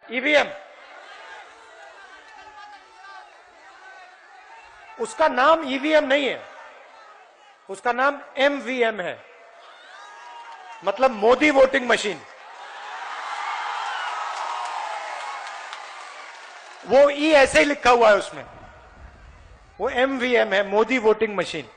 EVM, उसका नाम EVM नहीं है, उसका नाम एमवीएम है, मतलब मोदी वोटिंग मशीन। वो ई ऐसे ही लिखा हुआ है उसमें, वो एमवीएम है, मोदी वोटिंग मशीन।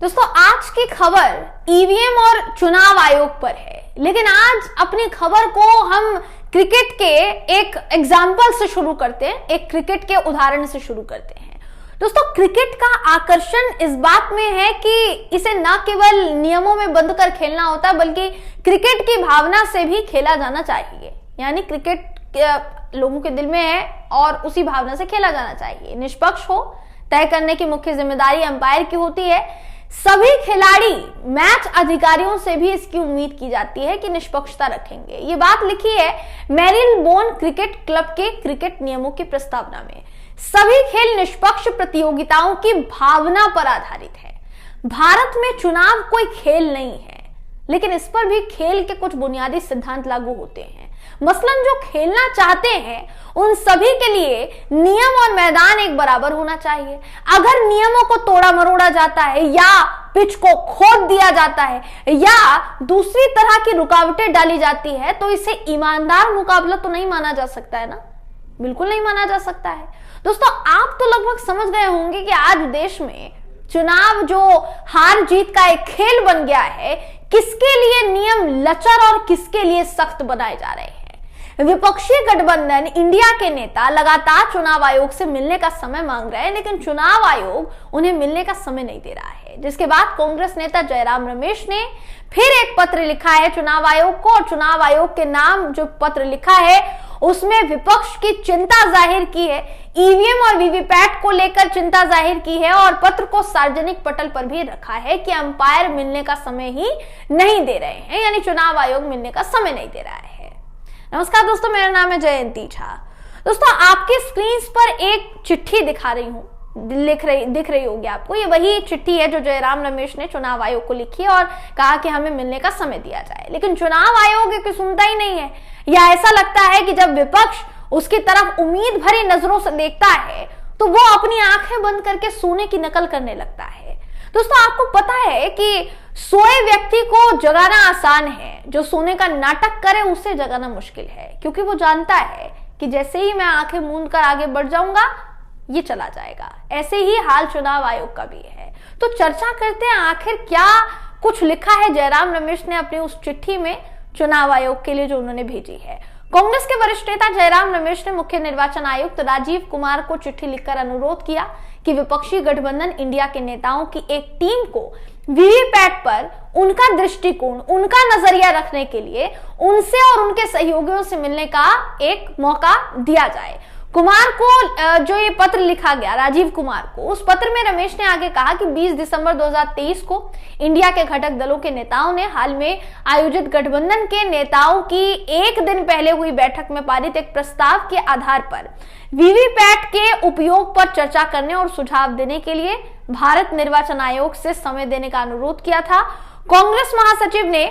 दोस्तों, आज की खबर ईवीएम और चुनाव आयोग पर है, लेकिन आज अपनी खबर को हम क्रिकेट के एक एग्जाम्पल से शुरू करते हैं, एक क्रिकेट के उदाहरण से शुरू करते हैं। दोस्तों, क्रिकेट का आकर्षण इस बात में है कि इसे न केवल नियमों में बंद कर खेलना होता है, बल्कि क्रिकेट की भावना से भी खेला जाना चाहिए। यानी क्रिकेट लोगों के दिल में है और उसी भावना से खेला जाना चाहिए। निष्पक्ष हो, तय करने की मुख्य जिम्मेदारी अंपायर की होती है। सभी खिलाड़ी मैच अधिकारियों से भी इसकी उम्मीद की जाती है कि निष्पक्षता रखेंगे। ये बात लिखी है मेरिलबोन क्रिकेट क्लब के क्रिकेट नियमों की प्रस्तावना में। सभी खेल निष्पक्ष प्रतियोगिताओं की भावना पर आधारित है। भारत में चुनाव कोई खेल नहीं है, लेकिन इस पर भी खेल के कुछ बुनियादी सिद्धांत लागू होते हैं। मसलन जो खेलना चाहते हैं उन सभी के लिए नियम और मैदान एक बराबर होना चाहिए। अगर नियमों को तोड़ा मरोड़ा जाता है या पिच को खोद दिया जाता है या दूसरी तरह की रुकावटें डाली जाती है, तो इसे ईमानदार मुकाबला तो नहीं माना जा सकता है ना, बिल्कुल नहीं माना जा सकता है। दोस्तों, आप तो लगभग समझ गए होंगे कि आज देश में चुनाव जो हार जीत का एक खेल बन गया है, किसके लिए नियम लचर और किसके लिए सख्त बनाए जा रहे हैं। विपक्षी गठबंधन इंडिया के नेता लगातार चुनाव आयोग से मिलने का समय मांग रहे हैं, लेकिन चुनाव आयोग उन्हें मिलने का समय नहीं दे रहा है। जिसके बाद कांग्रेस नेता जयराम रमेश ने फिर एक पत्र लिखा है चुनाव आयोग को, और चुनाव आयोग के नाम जो पत्र लिखा है उसमें विपक्ष की चिंता जाहिर की है, ईवीएम और वीवीपैट को लेकर चिंता जाहिर की है, और पत्र को सार्वजनिक पटल पर भी रखा है कि अंपायर मिलने का समय ही नहीं दे रहे हैं, यानी चुनाव आयोग मिलने का समय नहीं दे रहा है। नमस्कार दोस्तों, मेरा नाम है जयंती झा। दोस्तों, आपकी स्क्रीन पर एक चिट्ठी दिखा रही हूं, दिख रही होगी आपको। ये वही चिट्ठी है जो जयराम रमेश ने चुनाव आयोग को लिखी है और कहा कि हमें मिलने का समय दिया जाए, लेकिन चुनाव आयोग की सुनता ही नहीं है। या ऐसा लगता है कि जब विपक्ष उसकी तरफ उम्मीद भरी नजरों से देखता है तो वो अपनी आंखें बंद करके सोने की नकल करने लगता है। दोस्तों, आपको पता है कि सोए व्यक्ति को जगाना आसान है, जो सोने का नाटक करे उसे जगाना मुश्किल है, क्योंकि वो जानता है कि जैसे ही मैं आंखें मूंद कर आगे बढ़ जाऊंगा ये चला जाएगा। ऐसे ही हाल चुनाव आयोग का भी है। तो चर्चा करते हैं आखिर क्या कुछ लिखा है जयराम रमेश ने अपनी उस चिट्ठी में चुनाव आयोग के लिए जो उन्होंने भेजी है। कांग्रेस के वरिष्ठ नेता जयराम रमेश ने मुख्य निर्वाचन आयुक्त राजीव कुमार को चिट्ठी लिखकर अनुरोध किया कि विपक्षी गठबंधन इंडिया के नेताओं की एक टीम को वीवीपैट पर उनका दृष्टिकोण, उनका नजरिया रखने के लिए उनसे और उनके सहयोगियों से मिलने का एक मौका दिया जाए। कुमार को जो ये पत्र लिखा गया, राजीव कुमार को, उस पत्र में रमेश ने आगे कहा कि 20 दिसंबर 2023 को इंडिया के घटक दलों के नेताओं ने हाल में आयोजित गठबंधन के नेताओं की एक दिन पहले हुई बैठक में पारित एक प्रस्ताव के आधार पर वीवीपैट के उपयोग पर चर्चा करने और सुझाव देने के लिए भारत निर्वाचन आयोग से समय देने का अनुरोध किया था। कांग्रेस महासचिव ने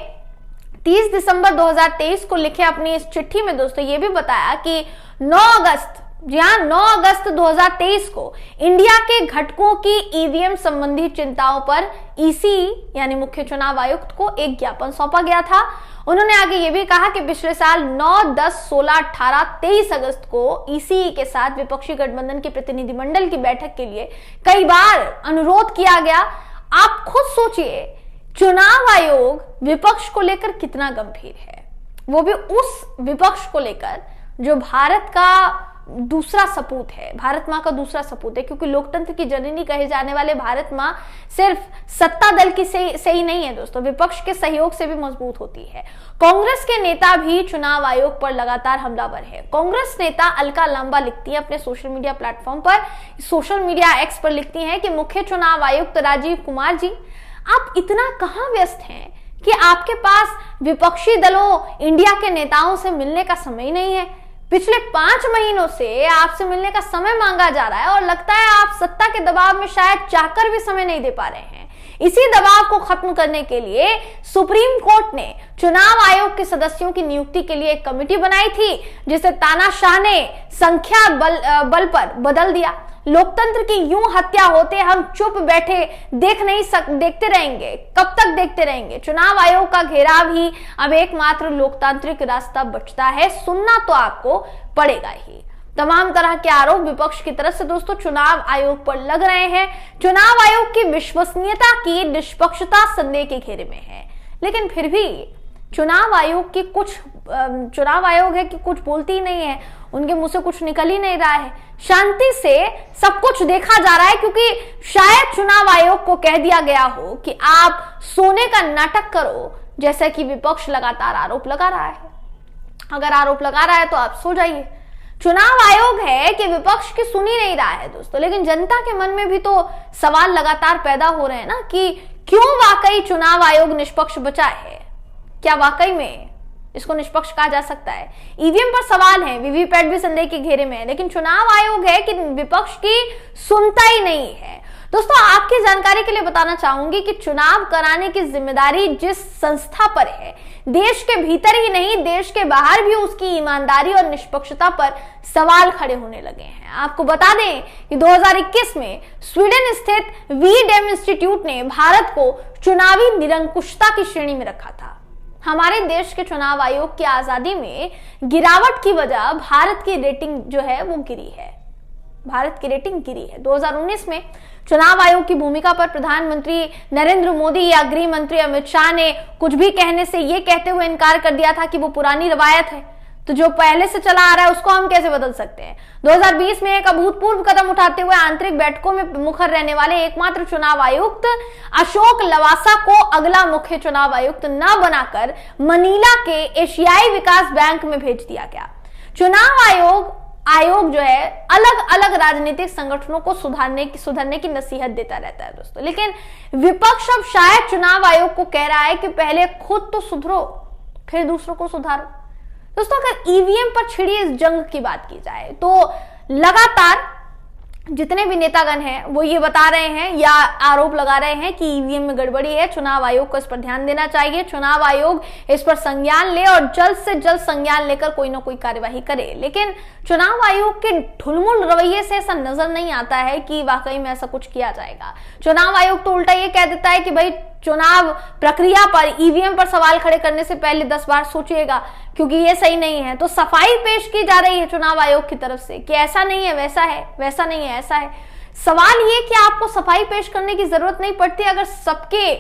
30 दिसंबर 2023 को लिखे अपनी इस चिट्ठी में दोस्तों ये भी बताया कि 9 अगस्त 2023 को इंडिया के घटकों की ईवीएम संबंधी चिंताओं पर ईसी यानी मुख्य चुनाव आयुक्त को एक ज्ञापन सौंपा गया था। उन्होंने आगे ये भी कहा कि पिछले साल 9, 10, 16, 18, 23 अगस्त को ईसी के साथ विपक्षी गठबंधन के प्रतिनिधिमंडल की बैठक के लिए कई बार अनुरोध किया गया। आप खुद सोचिए, चुनाव आयोग विपक्ष को लेकर कितना गंभीर है, वो भी उस विपक्ष को लेकर जो भारत का दूसरा सपूत है, भारत माँ का दूसरा सपूत है, क्योंकि लोकतंत्र की जननी कहे जाने वाले भारत माँ सिर्फ सत्ता दल की से ही नहीं है दोस्तों, विपक्ष के सहयोग से भी मजबूत होती है। कांग्रेस के नेता भी चुनाव आयोग पर लगातार हमलावर है। कांग्रेस नेता अलका लांबा लिखती है अपने सोशल मीडिया प्लेटफॉर्म पर, सोशल मीडिया एक्स पर लिखती है कि मुख्य चुनाव आयुक्त राजीव कुमार जी, आप इतना कहां व्यस्त हैं कि आपके पास विपक्षी दलों इंडिया के नेताओं से मिलने का समय ही नहीं है। पिछले 5 महीनों से आपसे मिलने का समय मांगा जा रहा है और लगता है आप सत्ता के दबाव में शायद चाहकर भी समय नहीं दे पा रहे हैं। इसी दबाव को खत्म करने के लिए सुप्रीम कोर्ट ने चुनाव आयोग के सदस्यों की नियुक्ति के लिए एक कमेटी बनाई थी, जिसे तानाशाह ने संख्या बल पर बदल दिया। लोकतंत्र की यूं हत्या होते हम चुप बैठे देखते रहेंगे। कब तक देखते रहेंगे? चुनाव आयोग का घेराव ही अब एकमात्र लोकतांत्रिक रास्ता बचता है। सुनना तो आपको पड़ेगा ही। तमाम तरह के आरोप विपक्ष की तरफ से दोस्तों चुनाव आयोग पर लग रहे हैं। चुनाव आयोग की विश्वसनीयता की निष्पक्षता संदेह के घेरे में है, लेकिन फिर भी चुनाव आयोग है कि कुछ बोलती ही नहीं है, उनके मुंह से कुछ निकल ही नहीं रहा है। शांति से सब कुछ देखा जा रहा है, क्योंकि शायद चुनाव आयोग को कह दिया गया हो कि आप सोने का नाटक करो, जैसा कि विपक्ष लगातार आरोप लगा रहा है। अगर आरोप लगा रहा है तो आप सो जाइए। चुनाव आयोग है कि विपक्ष की सुन ही नहीं रहा है दोस्तों, लेकिन जनता के मन में भी तो सवाल लगातार पैदा हो रहे हैं ना कि क्यों वाकई चुनाव आयोग निष्पक्ष बचा है? क्या वाकई में इसको निष्पक्ष कहा जा सकता है? ईवीएम पर सवाल है, वीवीपैट भी संदेह के घेरे में है, लेकिन चुनाव आयोग है कि विपक्ष की सुनता ही नहीं है। दोस्तों आपकी जानकारी के लिए बताना चाहूंगी कि चुनाव कराने की जिम्मेदारी जिस संस्था पर है, देश के भीतर ही नहीं देश के बाहर भी उसकी ईमानदारी और निष्पक्षता पर सवाल खड़े होने लगे हैं। आपको बता दें कि 2021 में स्वीडन स्थित वीडेम इंस्टीट्यूट ने भारत को चुनावी निरंकुशता की श्रेणी में रखा था। हमारे देश के चुनाव आयोग की आजादी में गिरावट की वजह भारत की रेटिंग जो है वो गिरी है। भारत की रेटिंग गिरी है। 2019 में चुनाव आयोग की भूमिका पर प्रधानमंत्री नरेंद्र मोदी या गृह मंत्री अमित शाह ने कुछ भी कहने से यह कहते हुए इनकार कर दिया था कि वो पुरानी रवायत है, तो जो पहले से चला आ रहा है उसको हम कैसे बदल सकते हैं। 2020 में एक अभूतपूर्व कदम उठाते हुए आंतरिक बैठकों में मुखर रहने वाले एकमात्र चुनाव आयुक्त अशोक लवासा को अगला मुख्य चुनाव आयुक्त न बनाकर मनीला के एशियाई विकास बैंक में भेज दिया गया। चुनाव आयोग जो है अलग अलग राजनीतिक संगठनों को सुधरने की नसीहत देता रहता है दोस्तों, लेकिन विपक्ष अब शायद चुनाव आयोग को कह रहा है कि पहले खुद तो सुधरो फिर दूसरों को सुधारो। दोस्तों अगर ईवीएम पर छिड़ी इस जंग की बात की जाए तो लगातार जितने भी नेतागण हैं वो ये बता रहे हैं या आरोप लगा रहे हैं कि ईवीएम में गड़बड़ी है, चुनाव आयोग को इस पर ध्यान देना चाहिए, चुनाव आयोग इस पर संज्ञान ले और जल्द से जल्द संज्ञान लेकर कोई ना कोई कार्यवाही करे। लेकिन चुनाव आयोग के ढुलमुल रवैये से ऐसा नजर नहीं आता है कि वाकई में ऐसा कुछ किया जाएगा। चुनाव आयोग तो उल्टा ये कह देता है कि भाई चुनाव प्रक्रिया पर ईवीएम पर सवाल खड़े करने से पहले 10 बार सोचिएगा, क्योंकि ये सही नहीं है। तो सफाई पेश की जा रही है चुनाव आयोग की तरफ से कि ऐसा नहीं है वैसा है, वैसा नहीं है ऐसा है। सवाल ये कि आपको सफाई पेश करने की जरूरत नहीं पड़ती अगर सबके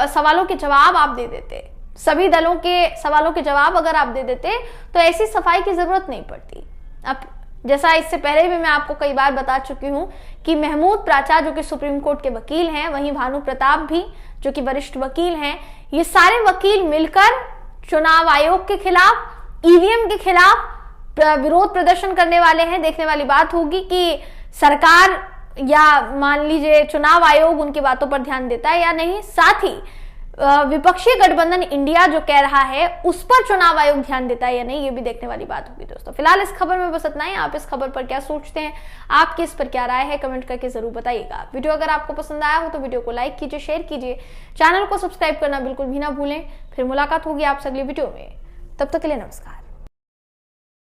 सवालों के जवाब आप दे देते, सभी दलों के सवालों के जवाब अगर आप दे देते तो ऐसी सफाई की जरूरत नहीं पड़ती। अब जैसा इससे पहले भी मैं आपको कई बार बता चुकी हूं कि महमूद प्राचा जो कि सुप्रीम कोर्ट के वकील हैं, वहीं भानु प्रताप भी जो कि वरिष्ठ वकील हैं, ये सारे वकील मिलकर चुनाव आयोग के खिलाफ, ईवीएम के खिलाफ विरोध प्रदर्शन करने वाले हैं। देखने वाली बात होगी कि सरकार या मान लीजिए चुनाव आयोग उनकी बातों पर ध्यान देता है या नहीं। साथ ही विपक्षी गठबंधन इंडिया जो कह रहा है उस पर चुनाव आयोग ध्यान देता है या नहीं, ये भी देखने वाली बात होगी दोस्तों। फिलहाल इस खबर में बस इतना ही। आप इस खबर पर क्या सोचते हैं, आपकी इस पर क्या राय है, कमेंट करके जरूर बताइएगा। वीडियो अगर आपको पसंद आया हो तो वीडियो को लाइक कीजिए, शेयर कीजिए, चैनल को सब्सक्राइब करना बिल्कुल भी ना भूलें। फिर मुलाकात होगी आपसे अगली वीडियो में, तब तक के लिए नमस्कार।